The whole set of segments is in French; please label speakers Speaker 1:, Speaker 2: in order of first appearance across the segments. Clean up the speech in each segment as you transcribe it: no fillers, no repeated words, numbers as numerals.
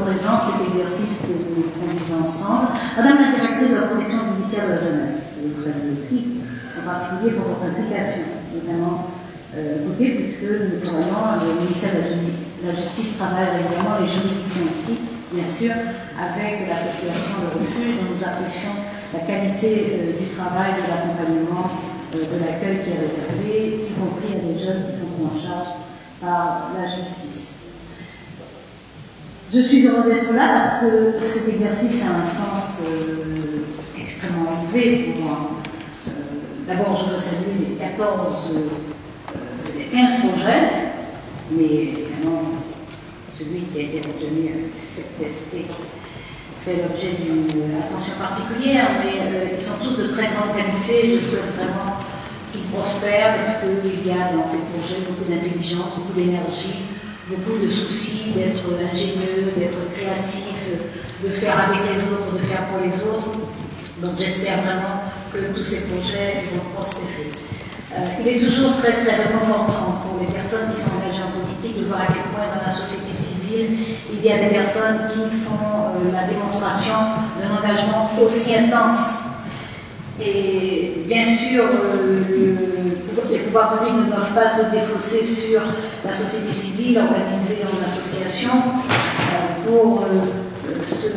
Speaker 1: représente cet exercice que nous conduisons ensemble. Madame la directrice de la protection judiciaire de la jeunesse, et vous avez aussi, en particulier pour votre implication, notamment puisque nous travaillons, le ministère de la Justice travaille régulièrement, les juridictions aussi, bien sûr, avec l'association de refuge, dont nous apprécions la qualité du travail, de l'accompagnement, de l'accueil qui est réservé, y compris à des jeunes qui sont pris en charge par la justice. Je suis heureuse d'être là parce que cet exercice a un sens extrêmement élevé pour moi. D'abord, je veux saluer les 15 projets, mais évidemment, celui qui a été retenu avec cette testée fait l'objet d'une attention particulière, mais ils sont tous de très grande qualité. Je souhaite vraiment qu'ils prospèrent parce qu'il y a dans ces projets beaucoup d'intelligence, beaucoup d'énergie, beaucoup de soucis d'être ingénieux, d'être créatif, de faire avec les autres, de faire pour les autres. Donc j'espère vraiment que tous ces projets vont prospérer. Il est toujours très très réconfortant pour les personnes qui sont engagées en politique de voir à quel point dans la société civile il y a des personnes qui font la démonstration d'un engagement aussi intense. Et bien sûr, les pouvoirs publics ne doivent pas se défausser sur la société civile organisée en association pour se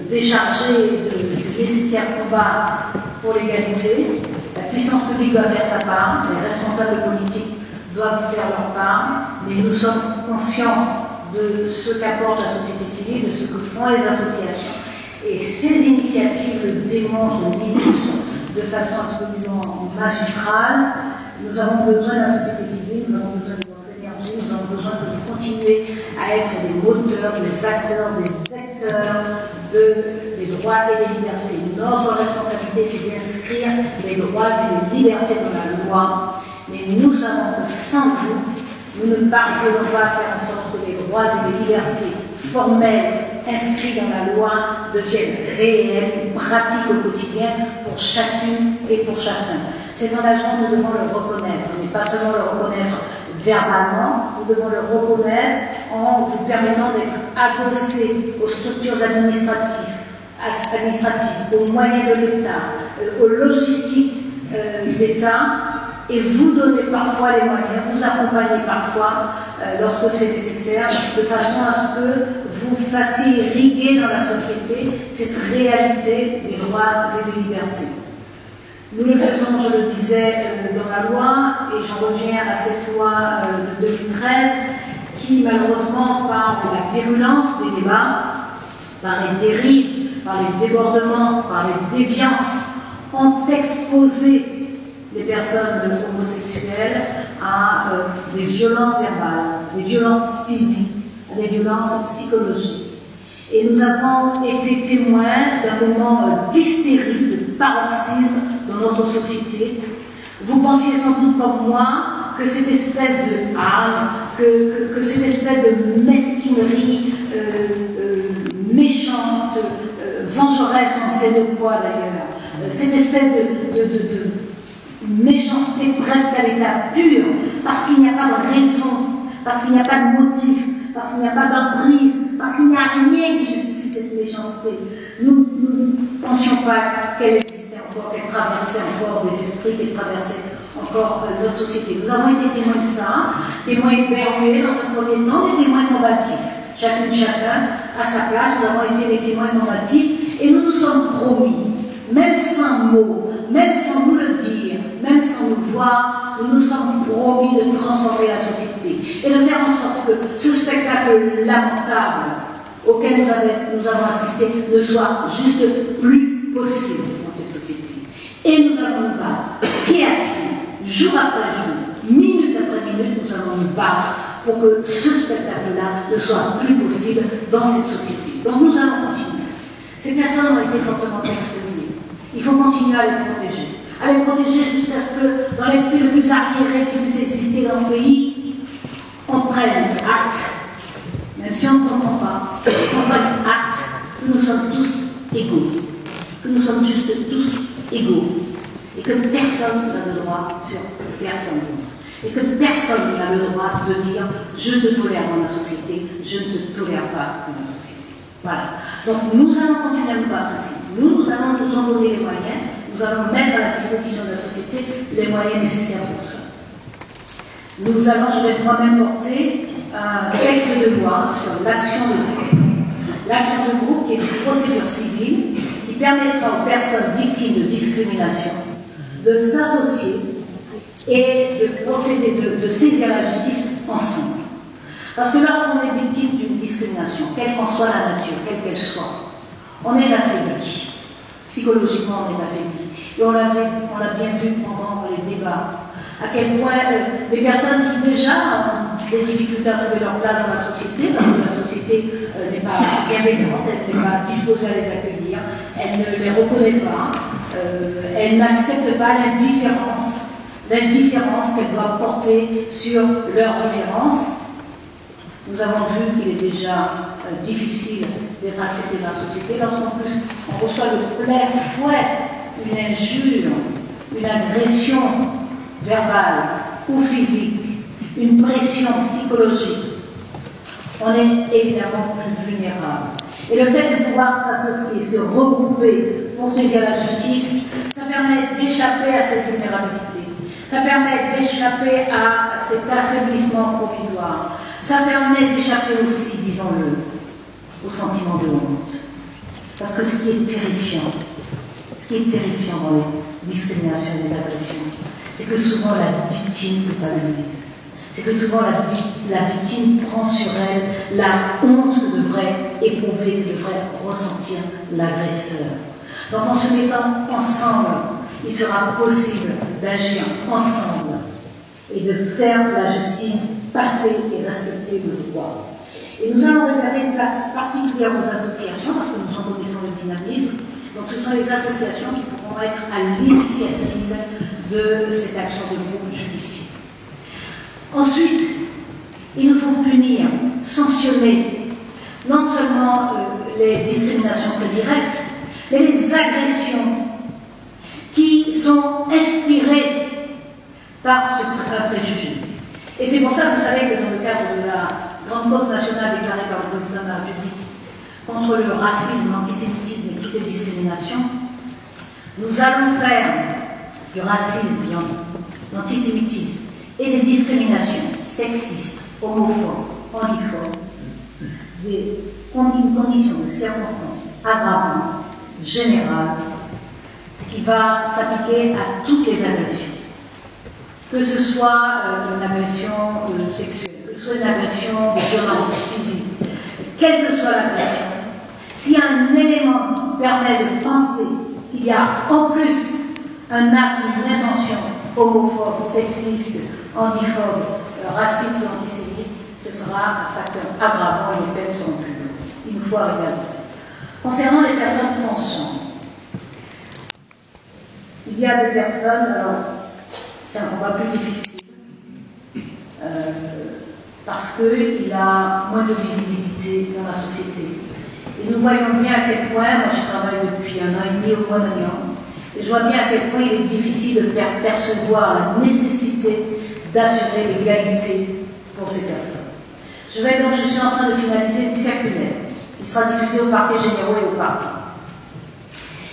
Speaker 1: décharger du nécessaire combat pour l'égalité. La puissance publique doit faire sa part, les responsables politiques doivent faire leur part, mais nous sommes conscients de ce qu'apporte la société civile, de ce que font les associations. Et ces initiatives le démontrent, l'illustrent de façon absolument magistrale. Nous avons besoin de la société civile, nous avons besoin de votre énergie, nous avons besoin de vous continuer à être des moteurs, des acteurs, des vecteurs des droits et des libertés. Notre responsabilité, c'est d'inscrire les droits et les libertés dans la loi, mais nous savons que sans vous, nous ne parvenons pas à faire en sorte que les droits et les libertés formelles inscrits dans la loi deviennent réels, pratiques au quotidien pour chacune et pour chacun. Cet engagement, nous devons le reconnaître, mais pas seulement le reconnaître verbalement, nous devons le reconnaître en vous permettant d'être adossés aux structures administratives, aux moyens de l'État, aux logistiques d'État, et vous donner parfois les moyens, vous accompagner parfois lorsque c'est nécessaire, de façon à ce que vous fassiez irriguer dans la société cette réalité des droits et des libertés. Nous le faisons, je le disais, dans la loi, et j'en reviens à cette loi de 2013, qui malheureusement, par la virulence des débats, par les dérives, par les débordements, par les déviances, ont exposé les personnes homosexuelles à des violences verbales, des violences physiques, à des violences psychologiques. Et nous avons été témoins d'un moment d'hystérie, de paroxysme dans notre société. Vous pensiez sans doute comme moi que cette espèce de hargne, que cette espèce de mesquinerie méchante, vengeresse, on sait de quoi d'ailleurs, cette espèce de méchanceté presque à l'état pur, parce qu'il n'y a pas de raison, parce qu'il n'y a pas de motif, parce qu'il n'y a pas d'emprise, parce qu'il n'y a rien qui justifie cette méchanceté. Nous ne pensions pas qu'elle existait encore, qu'elle traversait encore des esprits, qu'elle traversait encore notre société. Nous avons été témoins de ça, témoins éberlués dans un premier temps, des témoins combatifs. Chacune, chacun à sa place, nous avons été des témoins combatifs, et nous nous sommes promis, même sans mots, même sans nous le dire, même sans nous voir, nous nous sommes promis de transformer la société et de faire en sorte que ce spectacle lamentable auquel nous avons assisté ne soit juste plus possible dans cette société. Et nous allons nous battre, pied à pied, jour après jour, minute après minute, nous allons nous battre pour que ce spectacle-là ne soit plus possible dans cette société. Donc nous allons continuer. Ces personnes ont été fortement exposées. Il faut continuer à les protéger. À les protéger jusqu'à ce que, dans l'esprit le plus arriéré qui puisse exister dans ce pays, on prenne acte, même si on ne comprend pas, on prenne acte que nous sommes tous égaux, que nous sommes juste tous égaux, et que personne n'a le droit sur personne d'autre, et que personne n'a le droit de dire « je te tolère dans la société, je ne te tolère pas dans la société ». Voilà. Donc nous allons continuer à nous battre ici. Nous allons nous en donner les moyens. Nous allons mettre à la disposition de la société les moyens nécessaires pour ça. Je vais moi-même porter un texte de loi sur l'action de groupe. L'action de groupe qui est une procédure civile qui permettra aux personnes victimes de discrimination de s'associer et de procéder, de saisir la justice ensemble. Parce que lorsqu'on est victime d'une discrimination, quelle qu'en soit la nature, quelle qu'elle soit, on est affaibli. Psychologiquement, on est affaibli. Et on l'a bien vu pendant les débats, à quel point des personnes qui déjà ont des difficultés à trouver leur place dans la société, parce que la société n'est pas bienveillante, elle n'est pas disposée à les accueillir, elle ne les reconnaît pas, elle n'accepte pas l'indifférence qu'elle doit porter sur leurs différences. Nous avons vu qu'il est déjà difficile d'être accepté dans la société lorsqu'en plus on reçoit de plein fouet une injure, une agression verbale ou physique, une pression psychologique. On est évidemment plus vulnérable. Et le fait de pouvoir s'associer, se regrouper pour saisir la justice, ça permet d'échapper à cette vulnérabilité. Ça permet d'échapper à cet affaiblissement provisoire. Ça permet d'échapper aussi, disons-le, au sentiment de honte. Parce que ce qui est terrifiant dans les discriminations et les agressions, c'est que souvent la victime culpabilise. C'est que souvent la victime prend sur elle la honte que devrait éprouver, que devrait ressentir l'agresseur. Donc en se mettant ensemble, il sera possible d'agir ensemble et de faire la justice passer et respecter le droit. Et nous allons réserver une place particulière aux associations, parce que nous en connaissons le dynamisme. Donc ce sont les associations qui pourront être à l'initiative de cette action de groupe judiciaire. Ensuite, il nous faut punir, sanctionner, non seulement les discriminations très directes, mais les agressions qui sont inspirées par ce préjugé. Et c'est pour ça que vous savez que dans le cadre de la grande cause nationale déclarée par le président de la République contre le racisme, l'antisémitisme et toutes les discriminations, nous allons faire du racisme, l'antisémitisme et des discriminations sexistes, homophobes, handiphobes, des conditions de circonstances aggravantes, générales, qui va s'appliquer à toutes les agressions. Que ce soit une agression sexuelle, que ce soit une agression de violence physique, quelle que soit l'agression, s'il y a un élément qui permet de penser qu'il y a en plus un acte, une intention homophobe, sexiste, handiphobe, raciste ou antisémite, ce sera un facteur aggravant et les peines seront plus lourdes. Il nous faut arriver à le faire. Concernant les personnes transgenres, il y a des personnes, alors c'est un combat plus difficile, parce qu'il a moins de visibilité dans la société. Et nous voyons bien à quel point, moi je travaille depuis 1 an et demi au moins d'un an, et je vois bien à quel point il est difficile de faire percevoir la nécessité d'assurer l'égalité pour ces personnes. Je suis en train de finaliser une circulaire qui sera diffusée au parquet généraux et au parquet,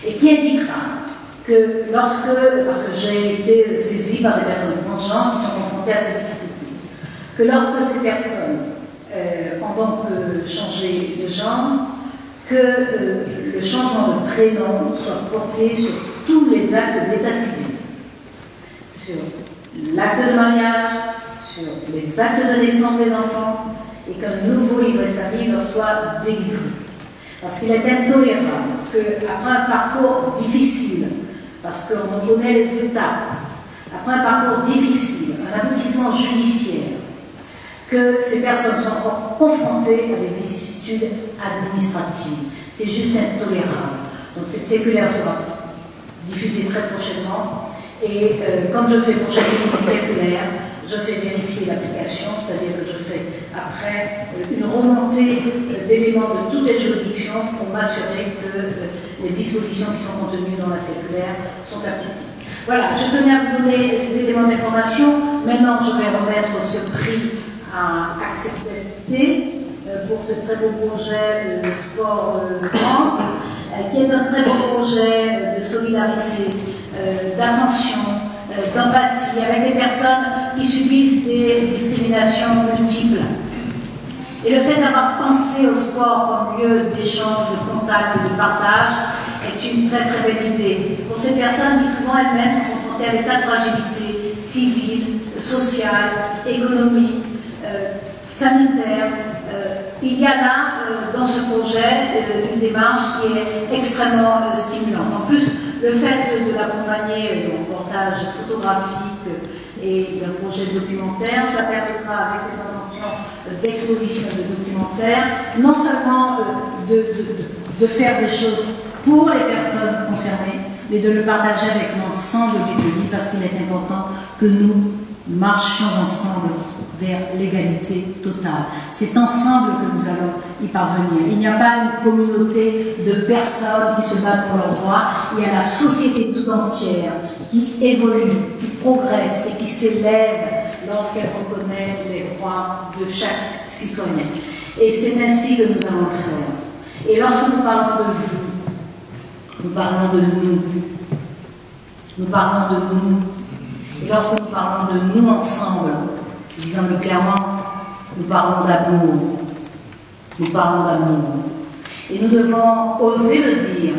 Speaker 1: et qui indiquera que parce que j'ai été saisie par des personnes transgenres qui sont confrontées à ces difficultés, que lorsque ces personnes ont donc changé de genre, que le changement de prénom soit porté sur tous les actes d'état civil, sur l'acte de mariage, sur les actes de naissance des enfants, et qu'un nouveau livret de famille leur soit délivré. Parce qu'il est intolérable qu'après un parcours difficile, parce qu'on connaît les étapes, après un parcours difficile, un aboutissement judiciaire, que ces personnes soient encore confrontées à des vicissitudes administratives. C'est juste intolérable. Donc cette circulaire sera diffusée très prochainement, et comme je fais pour chacune des circulaires, je fais vérifier l'application, c'est-à-dire que je fais après une remontée d'éléments de toutes les juridictions pour m'assurer que les dispositions qui sont contenues dans la circulaire sont appliquées. Voilà, je tenais à vous donner ces éléments d'information. Maintenant, je vais remettre ce prix à Acceptest, pour ce très beau projet de Sport France, qui est un très beau projet de solidarité, d'attention, d'empathie avec des personnes qui subissent des discriminations multiples. Et le fait d'avoir pensé au sport comme lieu d'échange, de contact et de partage est une très très belle idée. Pour ces personnes qui souvent elles-mêmes sont confrontées à des tas de fragilités civiles, sociales, économiques, sanitaires, il y a là, dans ce projet, une démarche qui est extrêmement stimulante. En plus, le fait de l'accompagner d'un reportage photographique et d'un projet documentaire, ça permettra, avec cette intention d'exposition de documentaire, non seulement de faire des choses pour les personnes concernées, mais de le partager avec l'ensemble du pays, parce qu'il est important que nous marchions ensemble vers l'égalité totale. C'est ensemble que nous allons y parvenir. Il n'y a pas une communauté de personnes qui se battent pour leurs droits, il y a la société tout entière qui évolue, qui progresse et qui s'élève lorsqu'elle reconnaît les droits de chaque citoyen. Et c'est ainsi que nous allons le faire. Et lorsque nous parlons de vous, nous parlons de nous. Nous parlons de nous. Et lorsque nous parlons de nous ensemble, disons-le clairement, nous parlons d'amour. Nous parlons d'amour. Et nous devons oser le dire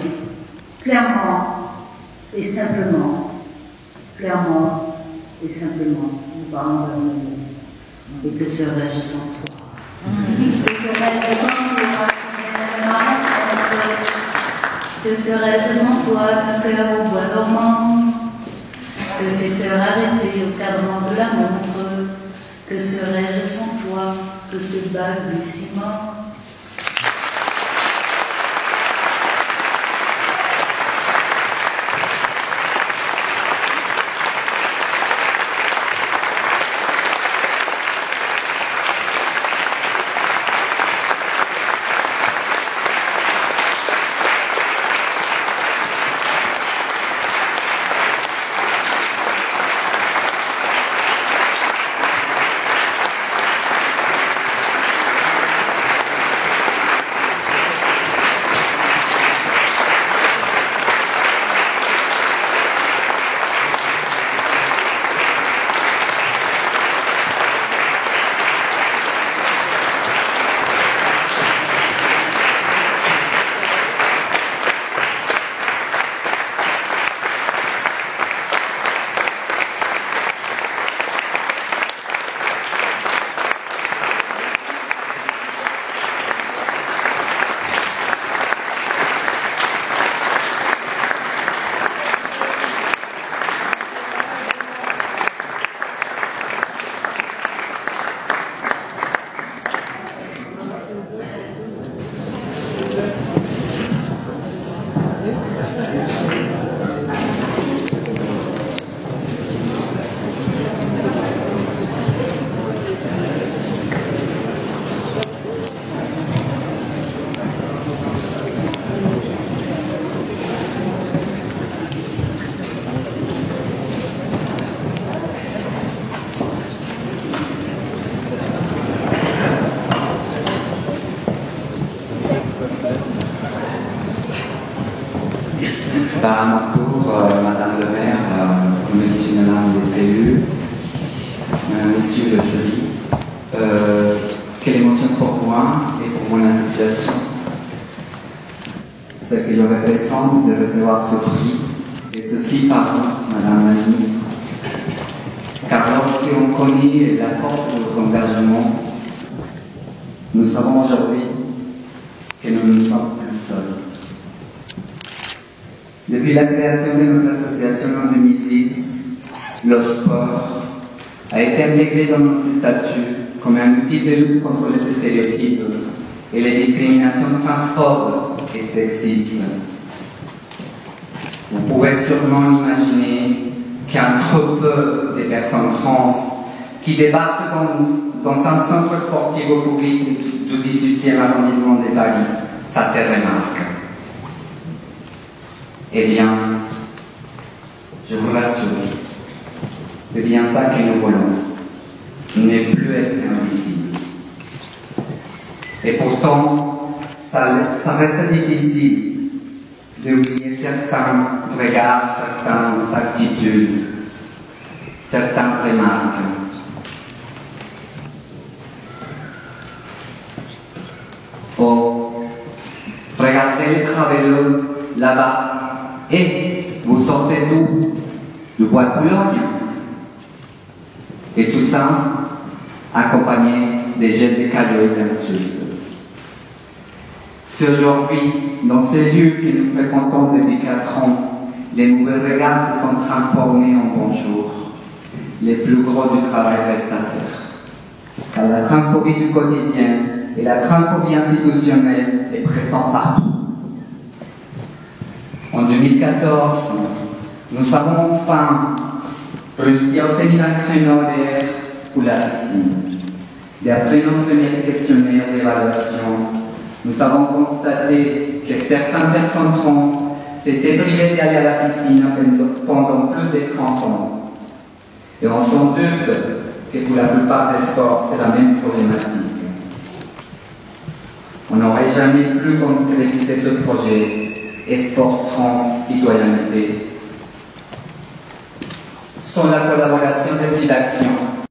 Speaker 1: clairement et simplement. Clairement et simplement. Nous parlons d'amour. Et que serais-je sans toi? Que serais-je sans toi? Que serais-je sans toi? Qu'un cœur au bois dormant? Que cette heure arrêtée au cadran de la montre? Que serais-je sans toi? Que ce balbutiement?
Speaker 2: À mon tour, Madame le maire, Monsieur le maire des élus, Monsieur le jury, quelle émotion pour moi et pour mon association, ce que je représente de recevoir ce prix, et ceci par vous, Madame la ministre. Car lorsqu'on connaît la force de votre engagement, nous savons aujourd'hui que nous ne sommes plus seuls. Depuis la création de notre association en 2010, le sport a été intégré dans nos statuts comme un outil de lutte contre les stéréotypes et les discriminations transphobes et sexistes. Vous pouvez sûrement imaginer qu'il y a trop peu de personnes trans qui débarquent dans un centre sportif au public du 18e arrondissement de Paris. Ça se remarque. Eh bien, je vous rassure, c'est bien ça que nous voulons, ne plus être invisibles. Et pourtant, ça reste difficile d'oublier certains regards, certaines attitudes, certaines remarques. Oh, regardez le Travelo là-bas. Et vous sortez d'où? Du bois de Boulogne. Et tout ça accompagné des jets de cailloux et d'insultes. Si aujourd'hui, dans ces lieux que nous fréquentons depuis 4 ans, les mauvais regards se sont transformés en bonjour, les plus gros du travail restent à faire. Car la transphobie du quotidien et la transphobie institutionnelle est présente partout. En 2014, nous avons enfin réussi à obtenir un créneau horaire pour la piscine. D'après nos premiers questionnaires d'évaluation, nous avons constaté que certaines personnes trans s'étaient privées d'aller à la piscine pendant plus de 30 ans. Et on s'en doute que pour la plupart des sports, c'est la même problématique. On n'aurait jamais pu concrétiser ce projet et sport trans citoyenneté sans la collaboration des actions